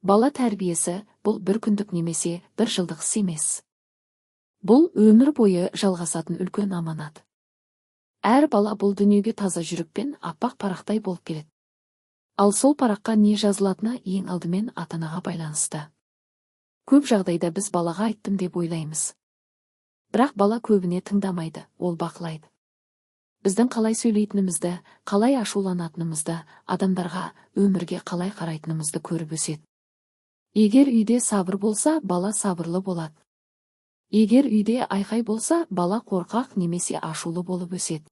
Бала тәрбиесі бұл бір күндік немесе бір жылдық іс емес. Бұл өмір бойы жалғасатын үлкен аманат. Әр бала бұл дүниеге таза жүрекпен аппақ парақтай болып келеді. Ал сол параққа не жазылатыны ең алдымен ата-анаға байланысты. Көп жағдайда біз балаға айттым деп ойлаймыз. Бірақ бала көбіне тыңдамайды, ол бақылайды. Біздің қалай сөйлейтінімізді, қалай ашуланатынымызды, адамдарға, өмірге қалай қарайтынымызды көріп өседі. Егер үйде сабыр болса, бала сабырлы болады. Егер үйде айқай болса, бала қорқақ немесе ашулы болып өседі.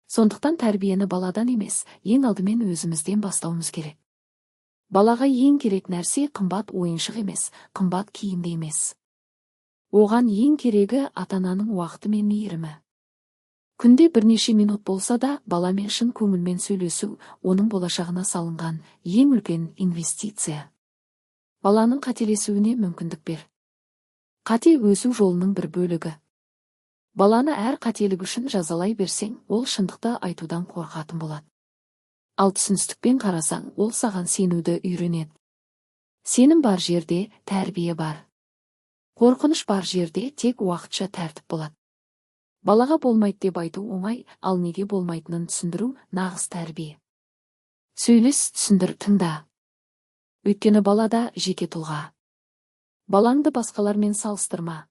Сондықтан тәрбиені баладан емес, ең алдымен өзімізден бастауымыз керек. Балаға ең керек нәрсе қымбат ойыншық емес, қымбат киімді емес. Оған ең керегі ата-ананың уақыты мен мейірімі. Күнде бірнеше минут болса да, баламен шын көңілмен сөйлесу, оның болашағына салынған ең үлкен инвестиция. Баланың қателесуіне мүмкіндік бер. Қате өсу жолының бір бөлігі. Баланы әр қателік үшін жазалай берсең, ол шындықты айтудан қорқатын болады. Ал түсіністікпен қарасаң, ол саған сенуді үйренеді. Сенім бар жерде тәрбие бар. Қорқыныш бар жерде тек уақытша тәртіп болады. Балаға болмайды деп айту оңай, ал неге болмайтынын түсіндіру нағыз тәрбие. Сөйлес, түсіндір, тыңда. Өйткені балада жеке тұлға. Балаңды басқалармен салыстырма.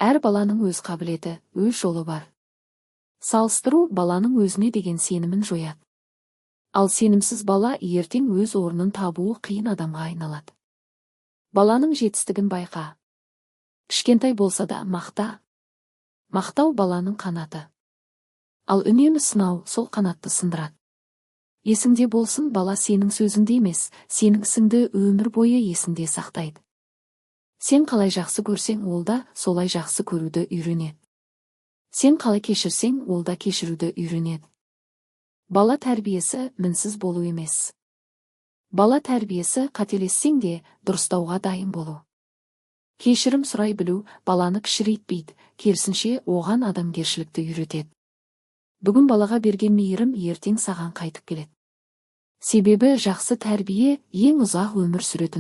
Әр баланың өз қабілеті, өз жолы бар. Салыстыру баланың өзіне деген сенімін жояды. Ал сенімсіз бала ертең өз орнын табуы қиын адамға айналады. Баланың жетістігін байқа. Кішкентай болса да мақта. Мақтау баланың қанаты. Ал үнемі сынау сол қанатты сындырады. Есіңде болсын, бала сенің сөзіңде емес, сенің ісіңді өмір бойы есінде сақтайды. Сен қалай жақсы көрсең, ол да солай жақсы көруді үйренеді. Сен қалай кешірсең, ол да кешіруді үйренеді. Бала тәрбиесі мінсіз болу емес. Бала тәрбиесі қателессең де дұрыстауға дайын болу. Кешірім сұрай білу баланы кішірейтпейді, керісінше оған адамгершілікті үйретеді. Бүгін балаға берген мейірім ертең саған қайтып келеді. Себебі жақсы тәрбие ең ұзақ өмір сүретін